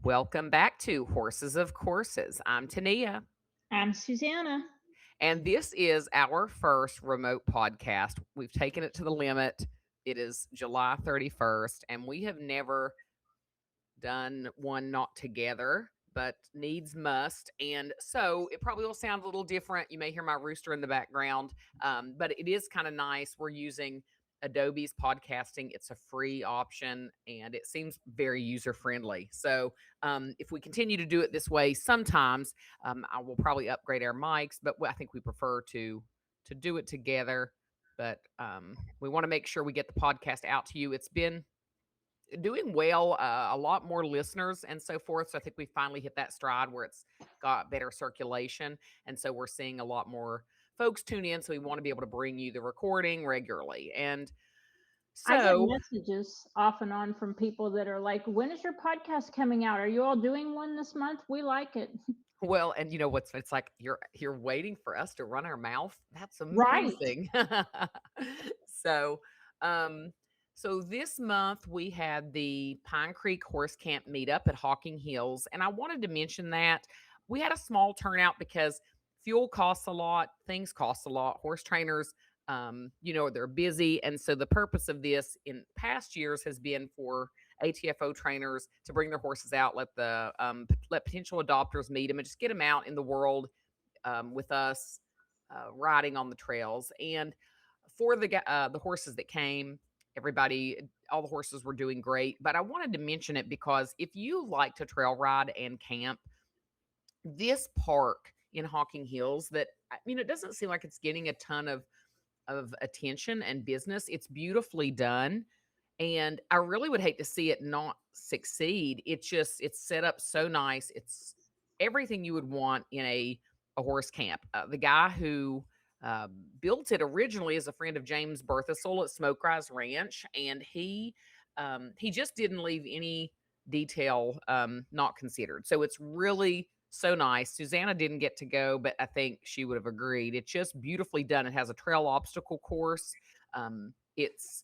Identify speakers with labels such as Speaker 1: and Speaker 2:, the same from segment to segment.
Speaker 1: Welcome back to Horses of Courses. I'm Tania,
Speaker 2: I'm Susanna.
Speaker 1: and this is our first remote podcast. We've taken it to the limit. It is July 31st, and we have never done one not together, but needs must. And so it probably will sound a little different. You may hear my rooster in the background, but it is kind of nice. We're using Adobe's podcasting. It's a free option and it seems very user friendly. So if we continue to do it this way, sometimes I will probably upgrade our mics, but I think we prefer to do it together. But we want to make sure we get the podcast out to you. It's been doing well, a lot more listeners and so forth. So I think we finally hit that stride where it's got better circulation. And so we're seeing a lot more folks tune in. So we want to be able to bring you the recording regularly. And
Speaker 2: I get
Speaker 1: so,
Speaker 2: messages off and on from people that are like, "When is your podcast coming out? Are you all doing one this month? We like it."
Speaker 1: well, and you know what's it's like you're waiting for us to run our mouth. That's
Speaker 2: Right.
Speaker 1: amazing. so um so this month we had the Pine Creek Horse Camp meetup at Hawking Hills. And I wanted to mention that we had a small turnout because fuel costs a lot, things cost a lot. Horse trainers, they're busy. And so the purpose of this in past years has been for ATFO trainers to bring their horses out, let potential adopters meet them, and just get them out in the world with us, riding on the trails. And for the horses that came, all the horses were doing great. But I wanted to mention it because if you like to trail ride and camp, this park in Hawking Hills, that I mean, it doesn't seem like it's getting a ton of attention and business. It's beautifully done. And I really would hate to see it not succeed. It's set up so nice. It's everything you would want in a horse camp. The guy who built it originally is a friend of James Berthasol at Smoke Rise Ranch, and he just didn't leave any detail not considered. So it's really so nice. Susanna didn't get to go, but I think she would have agreed. It's just beautifully done. It has a trail obstacle course. It's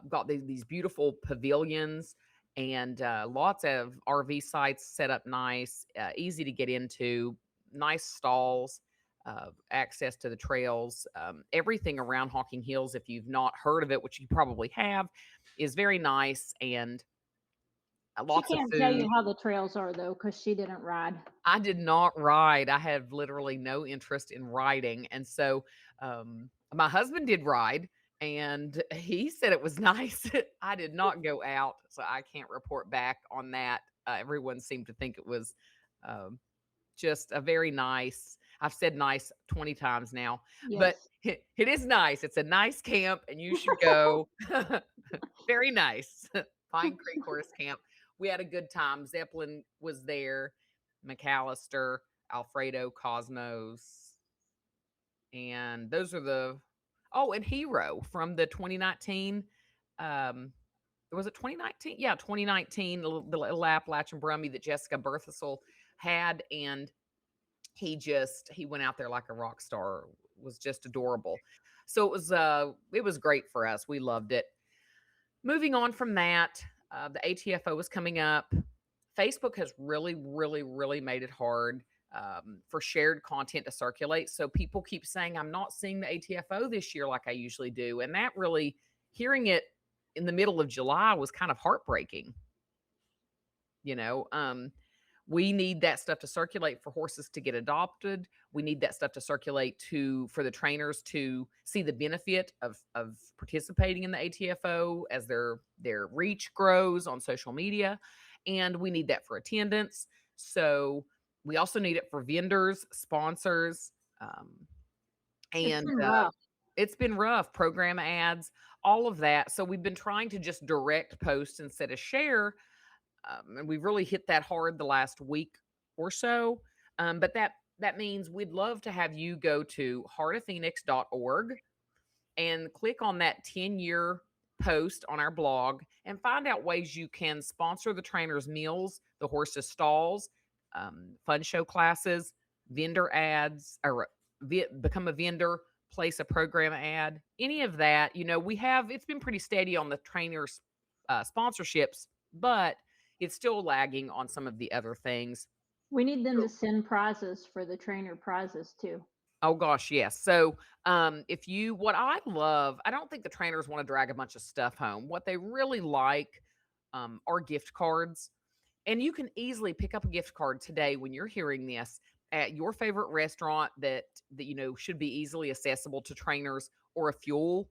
Speaker 1: got these beautiful pavilions and lots of RV sites set up nice, easy to get into, nice stalls, access to the trails. Everything around Hawking Hills, if you've not heard of it, which you probably have, is very nice and
Speaker 2: She
Speaker 1: lots of
Speaker 2: can't tell you
Speaker 1: food.
Speaker 2: how the trails are though, because she didn't ride.
Speaker 1: I did not ride. I have literally no interest in riding. And so my husband did ride and he said it was nice. I did not go out, so I can't report back on that. Everyone seemed to think it was um, just a very nice. I've said nice 20 times now, but
Speaker 2: Yes.
Speaker 1: it is nice. It's a nice camp and you should go. Very nice. Pine Creek Horse Camp. We had a good time. Zeppelin was there, McAllister, Alfredo, Cosmos, and those are and Hero from the 2019. Um, was it 2019? Yeah, 2019, the Appalachian Brummie that Jessica Berthasol had. And he went out there like a rock star, was just adorable. So it was great for us. We loved it. Moving on from that, the ATFO is coming up. Facebook has really, really, really made it hard for shared content to circulate. So people keep saying, I'm not seeing the ATFO this year like I usually do. And that really, hearing it in the middle of July was kind of heartbreaking. You know, we need that stuff to circulate for horses to get adopted. We need that stuff to circulate for the trainers to see the benefit of participating in the ATFO as their reach grows on social media. And we need that for attendance. So we also need it for vendors, sponsors,
Speaker 2: It's
Speaker 1: and
Speaker 2: been rough.
Speaker 1: it's been rough. Program ads, all of that. So we've been trying to just direct post instead of share, and we've really hit that hard the last week or so. But that means we'd love to have you go to heartofphoenix.org and click on that 10-year post on our blog and find out ways you can sponsor the trainer's meals, the horse's stalls, fun show classes, vendor ads, or become a vendor, place a program ad, any of that. It's been pretty steady on the trainers' sponsorships, but it's still lagging on some of the other things.
Speaker 2: We need them to send prizes for the trainer prizes too.
Speaker 1: Oh gosh, yes. So, if you what I love, I don't think the trainers want to drag a bunch of stuff home. What they really like are gift cards, and you can easily pick up a gift card today when you're hearing this at your favorite restaurant that should be easily accessible to trainers, or a fuel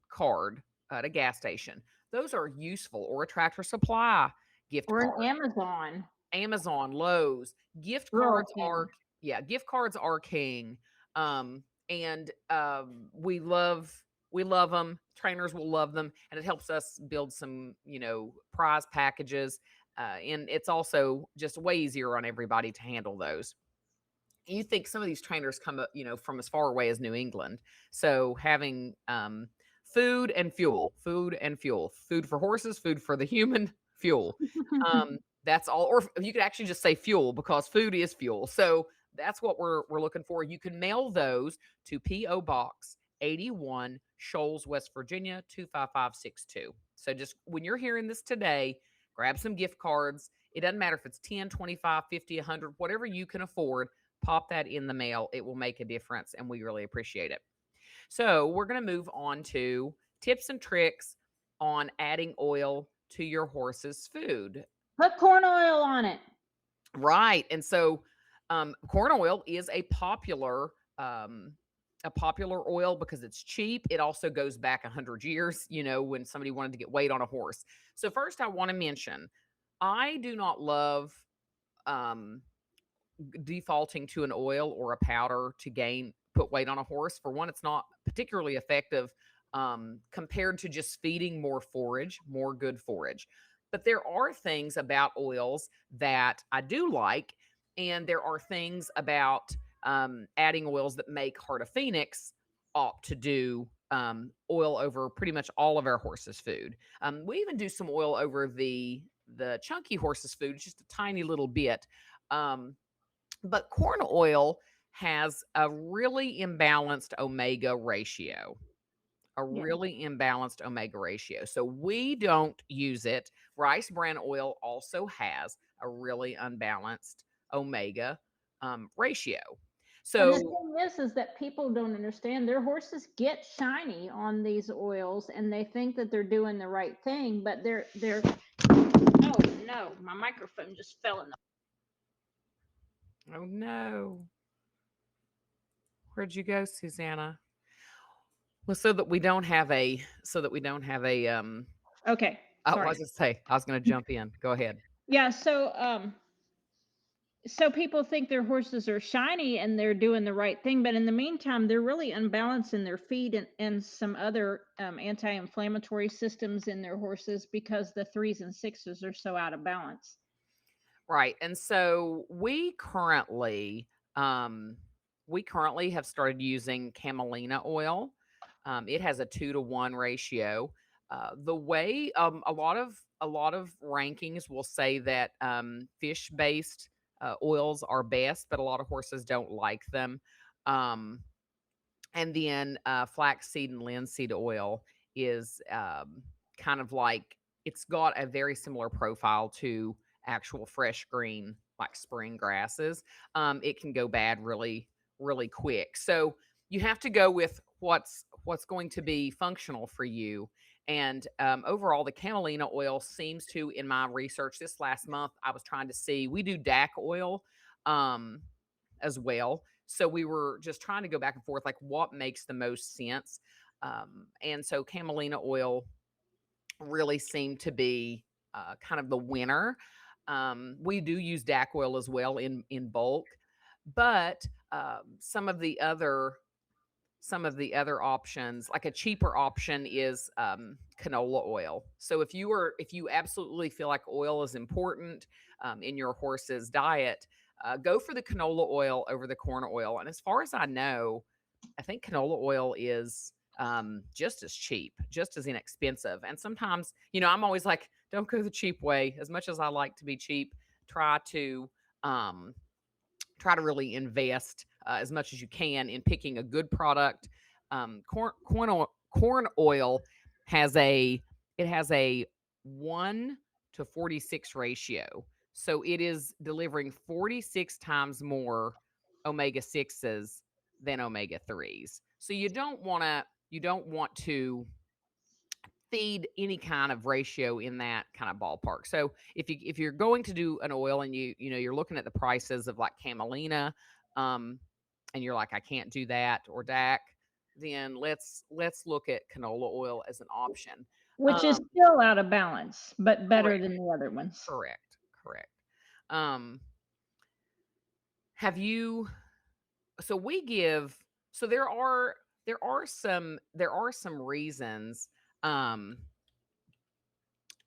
Speaker 1: card at a gas station. Those are useful, or a Tractor Supply gift
Speaker 2: Or an
Speaker 1: card.
Speaker 2: Amazon.
Speaker 1: Amazon, Lowe's, gift
Speaker 2: Rural
Speaker 1: cards are
Speaker 2: King.
Speaker 1: yeah, gift cards are king. And we love them. Trainers will love them, and it helps us build some, prize packages. And it's also just way easier on everybody to handle those. You think some of these trainers come up, from as far away as New England. So having food and fuel, food for horses, food for the human, fuel. That's all. Or you could actually just say fuel, because food is fuel. So that's what we're looking for. You can mail those to P.O. Box 81, Shoals, West Virginia 25562. So just when you're hearing this today, grab some gift cards. It doesn't matter if it's 10, 25, 50, 100, whatever you can afford. Pop that in the mail. It will make a difference, and we really appreciate it. So, we're going to move on to tips and tricks on adding oil to your horse's food.
Speaker 2: Put corn oil on it.
Speaker 1: Right. And so, corn oil is a popular oil because it's cheap. It also goes back 100 years, when somebody wanted to get weight on a horse. So, first, I want to mention I do not love um, defaulting to an oil or a powder to put weight on a horse. For one, it's not particularly effective compared to just feeding more good forage. But there are things about oils that I do like, and there are things about adding oils that make Heart of Phoenix opt to do oil over pretty much all of our horses' food. We even do some oil over the chunky horses' food, just a tiny little bit. But corn oil has a really imbalanced omega ratio. A
Speaker 2: Yes.
Speaker 1: really imbalanced omega ratio. So we don't use it. Rice bran oil also has a really unbalanced omega ratio.
Speaker 2: And the
Speaker 1: So,
Speaker 2: thing is that people don't understand their horses get shiny on these oils and they think that they're doing the right thing, but they're oh no, my microphone just fell in the
Speaker 1: oh no, where'd you go, Susanna? Well, so that we don't have a
Speaker 2: Okay,
Speaker 1: I
Speaker 2: sorry.
Speaker 1: was gonna say, I was gonna jump in. Go ahead.
Speaker 2: Yeah, so people think their horses are shiny and they're doing the right thing, but in the meantime, they're really unbalanced in their feed and some other anti-inflammatory systems in their horses because the threes and sixes are so out of balance.
Speaker 1: Right. And so we currently have started using camelina oil. It has a 2-to-1 ratio. The way a lot of rankings will say that fish based oils are best, but a lot of horses don't like them. Um, and then flaxseed and linseed oil is kind of like, it's got a very similar profile to actual fresh green, like spring grasses. It can go bad really, really quick. So you have to go with what's going to be functional for you. And overall, the camelina oil seems to, in my research this last month, I was trying to see, we do DAC oil um, as well. So we were just trying to go back and forth, like what makes the most sense. And so camelina oil really seemed to be kind of the winner. We do use DAC oil as well in bulk, but some of the other options, like a cheaper option, is canola oil. So if you absolutely feel like oil is important in your horse's diet, go for the canola oil over the corn oil. And as far as I know, I think canola oil is just as cheap, just as inexpensive. And sometimes, I'm always like, don't go the cheap way. As much as I like to be cheap, try to um, try to really invest as much as you can in picking a good product. Corn oil has a 1 to 46 ratio. So it is delivering 46 times more omega 6s than omega 3s. So you don't want to feed any kind of ratio in that kind of ballpark. So if you're going to do an oil and you're looking at the prices of like camelina, um, and you're like I can't do that or DAC, then let's look at canola oil as an option.
Speaker 2: Which is
Speaker 1: Um,
Speaker 2: still out of balance, but better
Speaker 1: correct,
Speaker 2: than the other ones.
Speaker 1: correct. Um, have you? So we give. So there are some reasons. Um,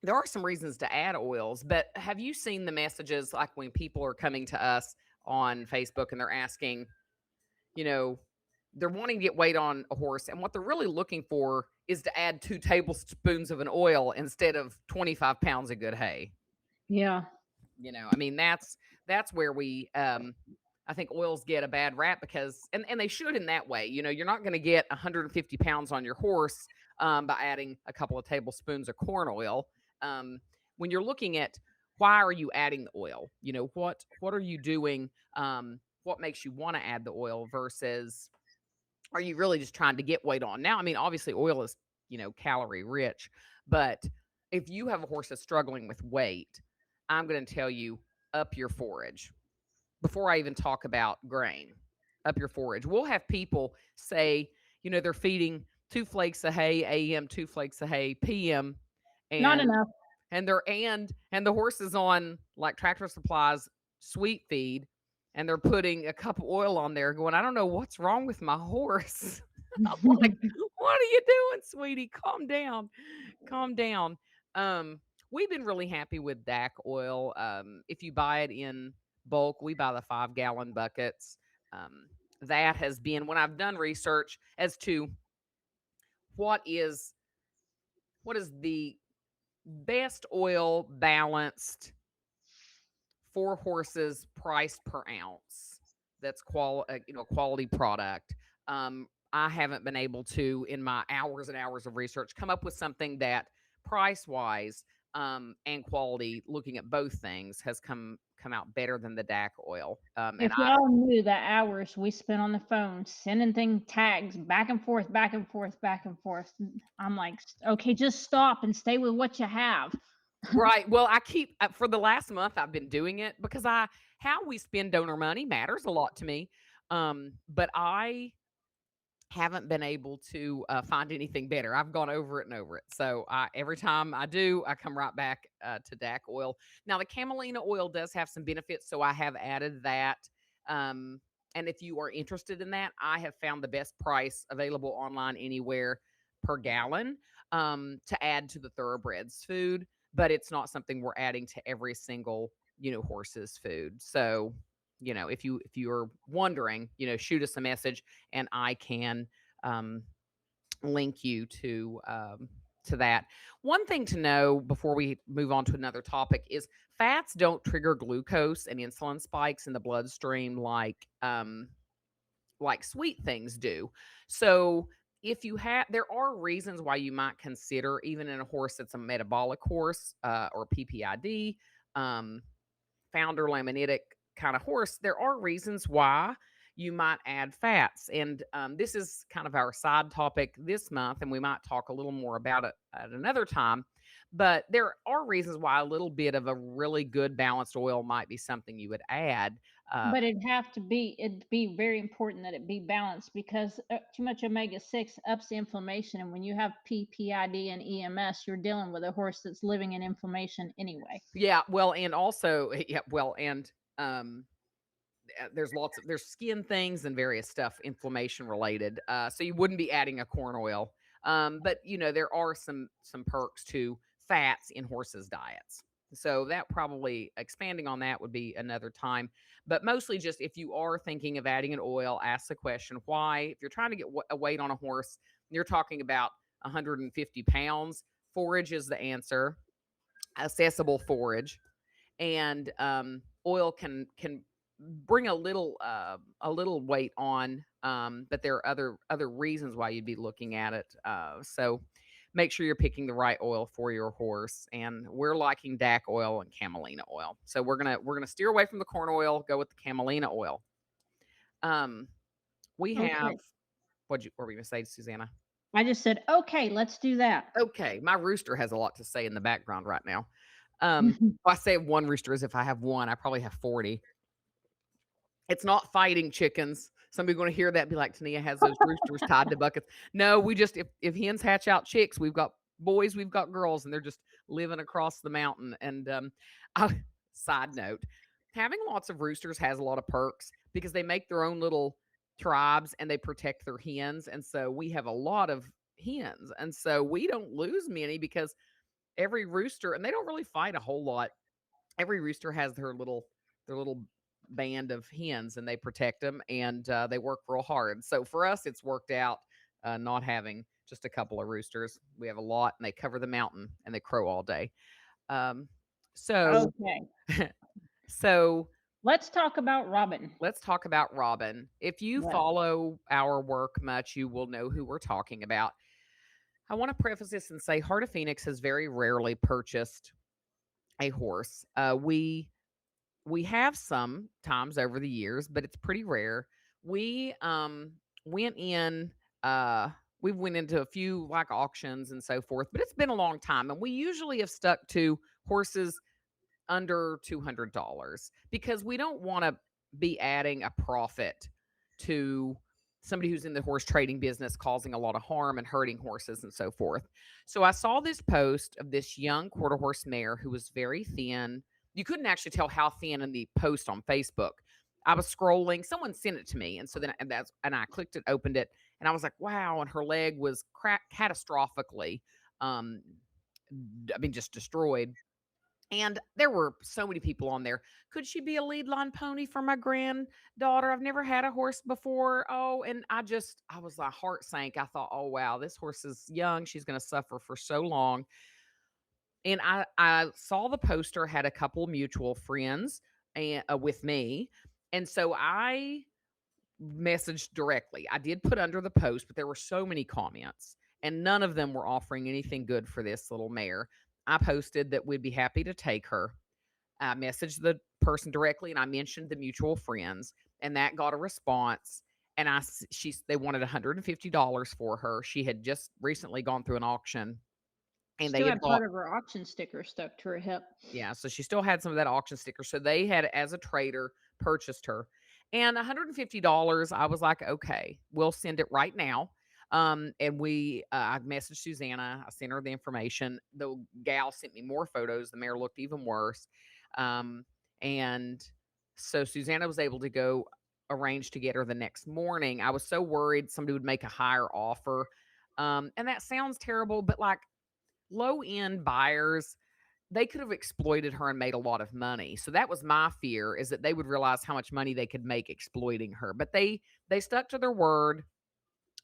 Speaker 1: there are some reasons to add oils, but have you seen the messages like when people are coming to us on Facebook and they're asking, you know, they're wanting to get weight on a horse, and what they're really looking for is to add 2 tablespoons of an oil instead of 25 pounds of good hay.
Speaker 2: Yeah.
Speaker 1: I mean, that's where we I think oils get a bad rap because and they should in that way. You're not going to get 150 pounds on your horse by adding a couple of tablespoons of corn oil. Um, when you're looking at why are you adding the oil? What are you doing? What makes you want to add the oil versus are you really just trying to get weight on? Now, I mean, obviously oil is, calorie rich, but if you have a horse that's struggling with weight, I'm going to tell you up your forage. Before I even talk about grain, up your forage. We'll have people say, they're feeding 2 flakes of hay AM, 2 flakes of hay PM,
Speaker 2: Not
Speaker 1: and
Speaker 2: enough.
Speaker 1: and the horse is on like Tractor Supplies sweet feed, and they're putting a cup of oil on there going, I don't know what's wrong with my horse. I'm like, what are you doing, sweetie? Calm down. Calm down. Um, we've been really happy with DAC oil. If you buy it in bulk, we buy the 5-gallon buckets. Um, that has been when I've done research as to what is what is the best oil balanced for horses priced per ounce that's quality product. I haven't been able to in my hours and hours of research come up with something that price wise and quality looking at both things has come out better than the DAC oil. And
Speaker 2: If y'all knew the hours we spent on the phone sending thing tags back and forth, back and forth, back and forth, I'm like, okay, just stop and stay with what you have.
Speaker 1: Right. Well, I keep for the last month I've been doing it because I how we spend donor money matters a lot to me. But I haven't been able to find anything better. I've gone over it and over it. So every time I do, I come right back to DAC oil. Now, the camelina oil does have some benefits, so I have added that. Um, and if you are interested in that, I have found the best price available online anywhere per gallon to add to the thoroughbreds food. But it's not something we're adding to every single horse's food. So if you are wondering, shoot us a message and I can um, link you to that. One thing to know before we move on to another topic is fats don't trigger glucose and insulin spikes in the bloodstream like sweet things do. So if you have, there are reasons why you might consider, even in a horse that's a metabolic horse or PPID, um, founder laminitic kind of horse, there are reasons why you might add fats. And this is kind of our side topic this month, and we might talk a little more about it at another time. But there are reasons why a little bit of a really good balanced oil might be something you would add. Uh,
Speaker 2: But it'd be very important that it be balanced because too much omega-6 ups the inflammation. And when you have PPID and EMS, you're dealing with a horse that's living in inflammation anyway.
Speaker 1: yeah, well, and also, yeah, well, and there's skin things and various stuff inflammation related. So you wouldn't be adding a corn oil. But there are some perks to fats in horses' diets. So that probably expanding on that would be another time. But mostly just if you are thinking of adding an oil, ask the question why. If you're trying to get a weight on a horse, you're talking about 150 pounds. Forage is the answer. Accessible forage and oil can bring a little weight on, but there are other reasons why you'd be looking at it. So make sure you're picking the right oil for your horse. And we're liking DAC oil and camelina oil. So we're gonna steer away from the corn oil, go with the camelina oil. Um, we have
Speaker 2: Okay.
Speaker 1: what were we gonna say, Susanna?
Speaker 2: I just said, okay, let's do that.
Speaker 1: Okay, my rooster has a lot to say in the background right now. If I say one rooster as if I have one, I probably have 40. It's not fighting chickens. Somebody gonna hear that and be like, "Tania has those roosters tied to buckets." No, we just if hens hatch out chicks, we've got boys, we've got girls, and they're just living across the mountain. And I, side note, having lots of roosters has a lot of perks because they make their own little tribes and they protect their hens. And so we have a lot of hens, and so we don't lose many because every rooster, and they don't really fight a whole lot. Every rooster has their little band of hens, and they protect them, and they work real hard. So for us, it's worked out, not having just a couple of roosters. We have a lot, and they cover the mountain, and they crow all day. Um, so
Speaker 2: Okay.
Speaker 1: so
Speaker 2: Let's talk about Robin.
Speaker 1: let's talk about Robin. If you
Speaker 2: Yeah.
Speaker 1: follow our work much, you will know who we're talking about. I want to preface this and say Heart of Phoenix has very rarely purchased a horse. We have some times over the years, but it's pretty rare. We went in we went into a few like auctions and so forth, but it's been a long time, and we usually have stuck to horses under $200 because we don't want to be adding a profit to somebody who's in the horse trading business, causing a lot of harm and hurting horses and so forth. So I saw this post of this young quarter horse mare who was very thin. You couldn't actually tell how thin in the post on Facebook. I was scrolling, someone sent it to me, and so then and I clicked it, opened it, and I was like, "Wow!" And her leg was cracked catastrophically, um, I mean, just destroyed. And there were so many people on there. Could she be a lead line pony for my granddaughter? I've never had a horse before. Oh, and I was, my heart sank. I thought, oh, wow, this horse is young. She's going to suffer for so long. And I saw the poster had a couple mutual friends and with me. And so I messaged directly. I did put under the post, but there were so many comments and none of them were offering anything good for this little mare. I posted that we'd be happy to take her. I messaged the person directly and I mentioned the mutual friends, and that got a response. And they wanted $150 for her. She had just recently gone through an auction, and they
Speaker 2: Still
Speaker 1: had
Speaker 2: had
Speaker 1: bought,
Speaker 2: part of her auction sticker stuck to her hip.
Speaker 1: yeah, so she still had some of that auction sticker. So they had, as a trader, purchased her. And $150, I was like, okay, we'll send it right now. And I messaged Susanna. I sent her the information. The gal sent me more photos. The mare looked even worse. Um, and so Susanna was able to go arrange to get her the next morning. I was so worried somebody would make a higher offer. And that sounds terrible, but like low end buyers, they could have exploited her and made a lot of money. So that was my fear, is that they would realize how much money they could make exploiting her. But they stuck to their word,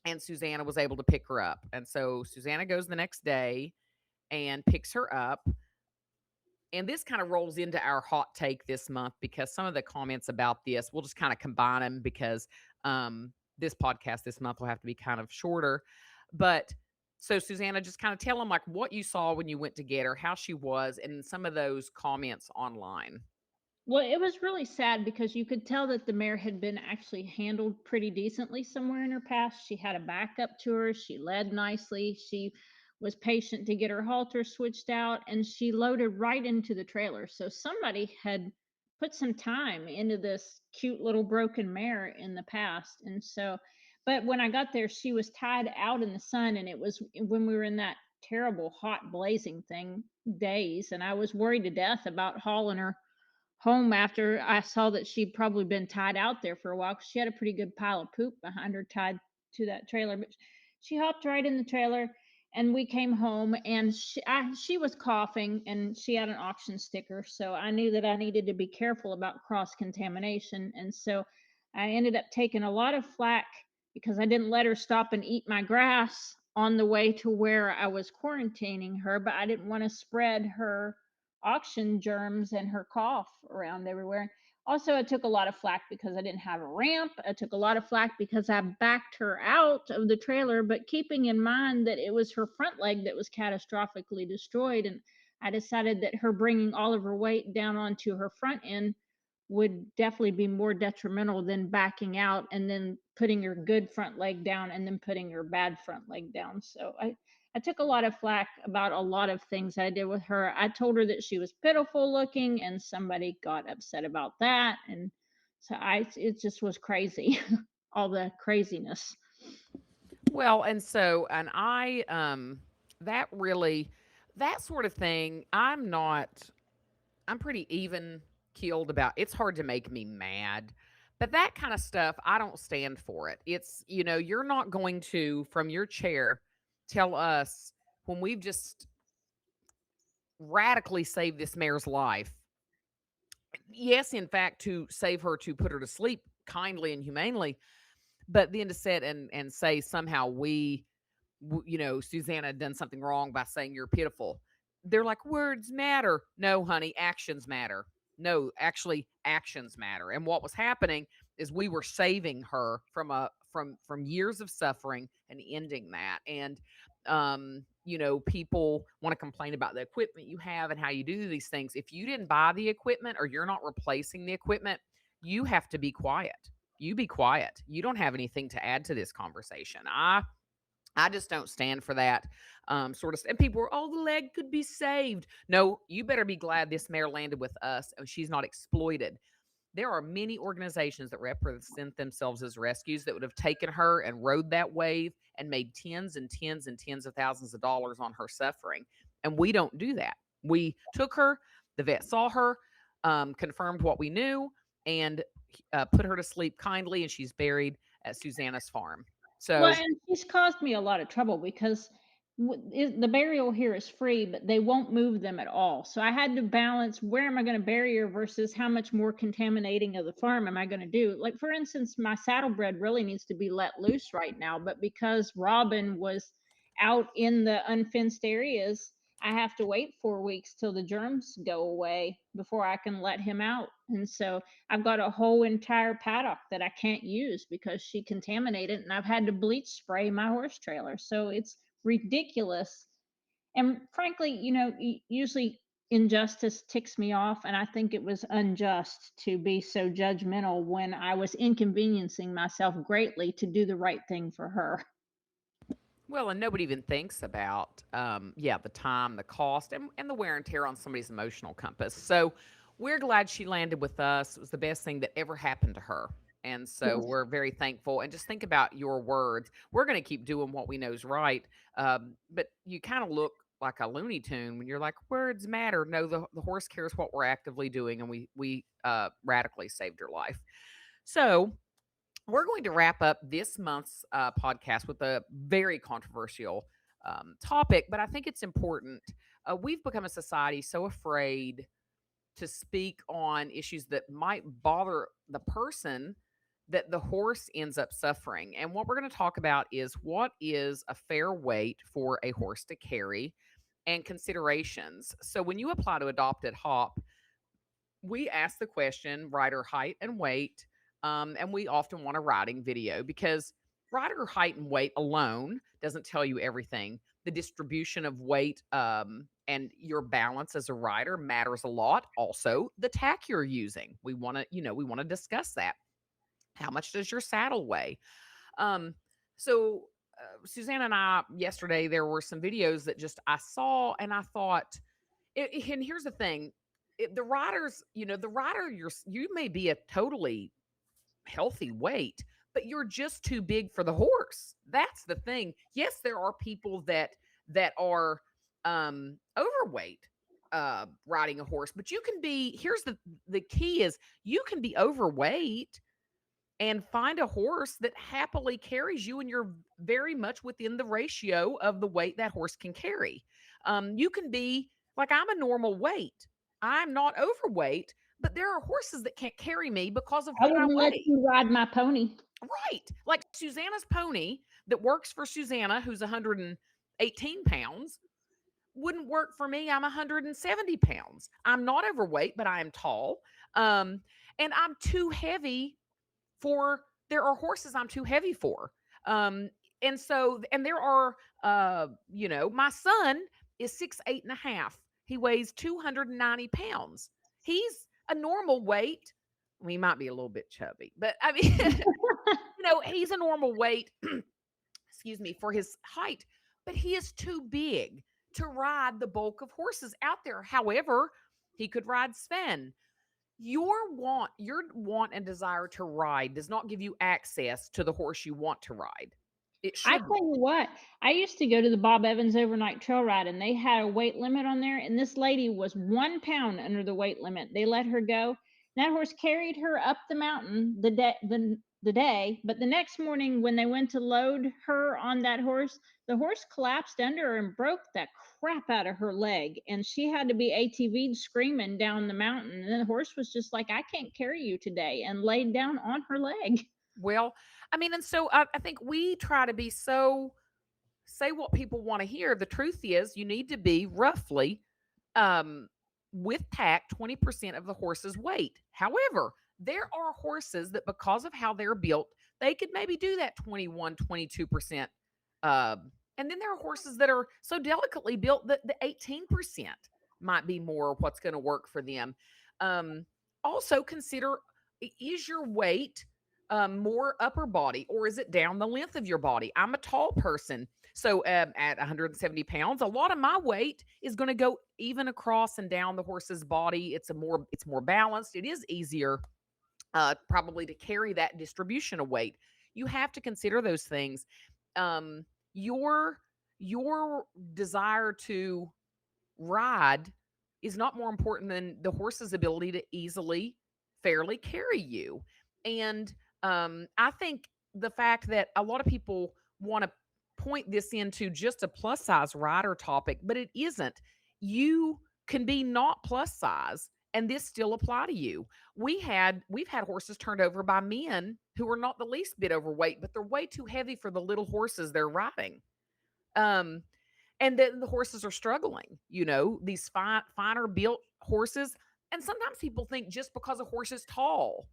Speaker 1: and Susanna was able to pick her up. And so Susanna goes the next day and picks her up. And this kind of rolls into our hot take this month because some of the comments about this, we'll just kind of combine them because this podcast this month will have to be kind of shorter. But so Susanna, just kind of tell them like what you saw when you went to get her, how she was, and some of those comments online.
Speaker 2: Well, it was really sad because you could tell that the mare had been actually handled pretty decently somewhere in her past. She had a backup to her. She led nicely. She was patient to get her halter switched out, and she loaded right into the trailer. So somebody had put some time into this cute little broken mare in the past. And so, but when I got there, she was tied out in the sun, and it was when we were in that terrible hot blazing thing days, and I was worried to death about hauling her home after I saw that she'd probably been tied out there for a while, 'cause she had a pretty good pile of poop behind her tied to that trailer. But she hopped right in the trailer, and we came home, and she was coughing, and she had an auction sticker, so I knew that I needed to be careful about cross contamination. And so I ended up taking a lot of flack because I didn't let her stop and eat my grass on the way to where I was quarantining her, but I didn't want to spread her auction germs and her cough around everywhere. Also, I took a lot of flack because I didn't have a ramp. I took a lot of flack because I backed her out of the trailer, but keeping in mind that it was her front leg that was catastrophically destroyed. And I decided that her bringing all of her weight down onto her front end would definitely be more detrimental than backing out and then putting your good front leg down and then putting your bad front leg down. So I took a lot of flack about a lot of things I did with her. I told her that she was pitiful looking, and somebody got upset about that. And so it just was crazy, all the craziness.
Speaker 1: Well, and that really, that sort of thing, I'm pretty even keeled about. It's hard to make me mad. But that kind of stuff, I don't stand for it. You're not going to, from your chair, tell us when we've just radically saved this mare's life. Yes, in fact, to save her, to put her to sleep kindly and humanely, but then to sit and say somehow Susanna had done something wrong by saying you're pitiful. They're like, words matter. No, honey, actions matter. No, actually, actions matter. And what was happening is we were saving her from years of suffering and ending that. And people want to complain about the equipment you have and how you do these things. If you didn't buy the equipment or you're not replacing the equipment, you have to be quiet. You be quiet. You don't have anything to add to this conversation. I just don't stand for that sort of. And people were, oh, the leg could be saved. No, you better be glad this mare landed with us and she's not exploited. There are many organizations that represent themselves as rescues that would have taken her and rode that wave and made tens and tens and tens of thousands of dollars on her suffering. And we don't do that. We took her, the vet saw her, confirmed what we knew, and put her to sleep kindly, and she's buried at Susanna's farm.
Speaker 2: Well,
Speaker 1: So,
Speaker 2: and she's caused me a lot of trouble because the burial here is free, but they won't move them at all. So I had to balance where am I going to bury her versus how much more contaminating of the farm am I going to do. Like, for instance, my saddlebred really needs to be let loose right now, but because Robin was out in the unfenced areas, I have to wait 4 weeks till the germs go away before I can let him out. And so I've got a whole entire paddock that I can't use because she contaminated, and I've had to bleach spray my horse trailer. So it's ridiculous. And frankly, usually injustice ticks me off, and I think it was unjust to be so judgmental when I was inconveniencing myself greatly to do the right thing for her.
Speaker 1: well, and nobody even thinks about, the time, the cost, and the wear and tear on somebody's emotional compass. So we're glad she landed with us. It was the best thing that ever happened to her. And so
Speaker 2: Yes.
Speaker 1: we're very thankful. And just think about your words. We're going to keep doing what we know is right. But you kind of look like a Looney Tune when you're like, words matter. No, the horse cares what we're actively doing. And we radically saved her life. So we're going to wrap up this month's podcast with a very controversial topic, but I think it's important. We've become a society so afraid to speak on issues that might bother the person that the horse ends up suffering. And what we're going to talk about is what is a fair weight for a horse to carry and considerations. So when you apply to adopt at HOP, we ask the question rider height and weight, and we often want a riding video because rider height and weight alone doesn't tell you everything. The distribution of weight and your balance as a rider matters a lot. Also, the tack you're using. We want to discuss that. How much does your saddle weigh? Um, so Susanna and I yesterday there were some videos that just I saw and I thought and here's the thing, the riders, the rider, you may be a totally healthy weight, but you're just too big for the horse. That's the thing. Yes, there are people that are overweight riding a horse, but you can be here's the key is you can be overweight and find a horse that happily carries you and you're very much within the ratio of the weight that horse can carry. You can be like I'm a normal weight. I'm not overweight, but there are horses that can't carry me because of
Speaker 2: I
Speaker 1: what I
Speaker 2: wouldn't let
Speaker 1: weigh.
Speaker 2: you ride my pony.
Speaker 1: Right. Like Susanna's pony that works for Susanna, who's 118 pounds. wouldn't work for me. I'm 170 pounds. I'm not overweight, but I am tall. Um, and I'm too heavy for there are horses I'm too heavy for. Um, and there are my son is 6'8.5". He weighs 290 pounds. He's a normal weight. Well, he might be a little bit chubby, but I mean, he's a normal weight, excuse me, for his height, but he is too big to ride the bulk of horses out there. However, he could ride Sven. Your want and desire to ride does not give you access to the horse you want to ride. It
Speaker 2: I
Speaker 1: shouldn't.
Speaker 2: tell you what, I used to go to the Bob Evans overnight trail ride, and they had a weight limit on there, and this lady was 1 pound under the weight limit. They let her go. That horse carried her up the mountain the day, but the next morning when they went to load her on that horse, the horse collapsed under her and broke the crap out of her leg, and she had to be ATV'd screaming down the mountain. And the horse was just like, "I can't carry you today," and laid down on her leg.
Speaker 1: Well, I mean, and so I think we try to be so say what people want to hear. The truth is, you need to be roughly, um, with tack, 20% of the horse's weight. However, there are horses that, because of how they're built, they could maybe do that 21, 22%. And then there are horses that are so delicately built that the 18% might be more what's going to work for them. Um, Also, consider, is your weight more upper body, or is it down the length of your body? I'm a tall person. So at 170 pounds, a lot of my weight is going to go even across and down the horse's body. It's more balanced. It is easier probably to carry that distribution of weight. You have to consider those things. Um, your your desire to ride is not more important than the horse's ability to easily, fairly carry you. And I think the fact that a lot of people want to point this into just a plus size rider topic, but it isn't. You can be not plus size and this still apply to you. We've had horses turned over by men who are not the least bit overweight, but they're way too heavy for the little horses they're riding. Um, and then the horses are struggling, these finer built horses. And sometimes people think just because a horse is tall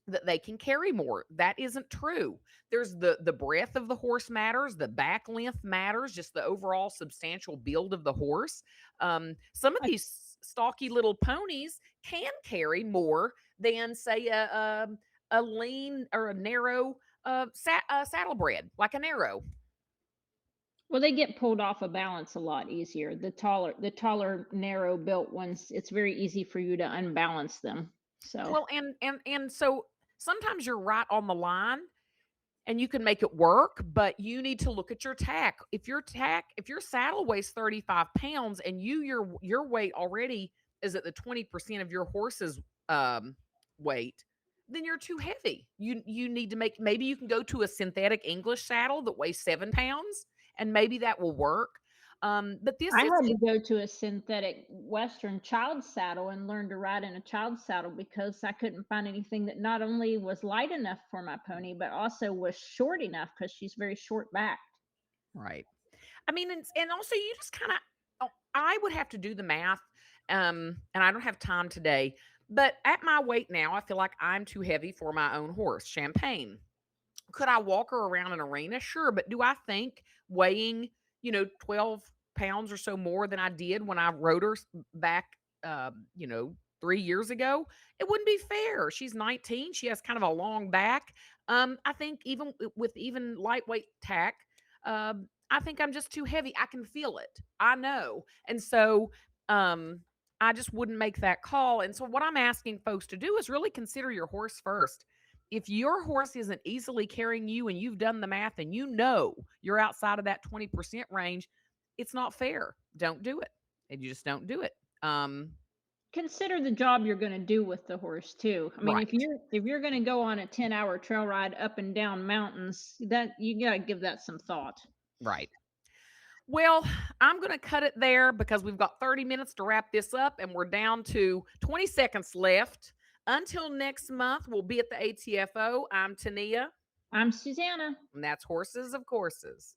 Speaker 1: that they can carry more. That isn't true. There's the breadth of the horse matters, the back length matters, just the overall substantial build of the horse. Some of these stocky little ponies can carry more than, say, a lean or a narrow saddlebred, like an arrow.
Speaker 2: Well, they get pulled off a balance a lot easier. The taller, narrow built ones, it's very easy for you to unbalance them. So
Speaker 1: Well, and so sometimes you're right on the line and you can make it work, but you need to look at your tack. If your saddle weighs 35 pounds and your weight already is at the 20% of your horse's um weight, then you're too heavy. You need to maybe you can go to a synthetic English saddle that weighs 7 pounds, and maybe that will work. But this
Speaker 2: I
Speaker 1: is
Speaker 2: had to go to a synthetic Western child saddle and learn to ride in a child saddle because I couldn't find anything that not only was light enough for my pony, but also was short enough because she's very short backed.
Speaker 1: right. I mean, and also you just kind of, I would have to do the math, and I don't have time today. But at my weight now, I feel like I'm too heavy for my own horse, Champagne. Could I walk her around an arena? Sure, but do I think weighing, 12 pounds or so more than I did when I rode her back, 3 years ago? It wouldn't be fair. She's 19. She has kind of a long back. I think even with even lightweight tack, I think I'm just too heavy. I can feel it. I know. And so, I just wouldn't make that call. And so, what I'm asking folks to do is really consider your horse first. If your horse isn't easily carrying you and you've done the math and you know you're outside of that 20% range, it's not fair. Don't do it. And you just don't do it.
Speaker 2: Consider the job you're going to do with the horse too. I mean, if
Speaker 1: Right.
Speaker 2: you're going to go on a 10-hour trail ride up and down mountains, that you got to give that some thought.
Speaker 1: Right. Well, I'm going to cut it there because we've got 30 minutes to wrap this up and we're down to 20 seconds left. Until next month, we'll be at the ATFO. I'm Tania,
Speaker 2: I'm Susanna.
Speaker 1: and that's Horses of Courses.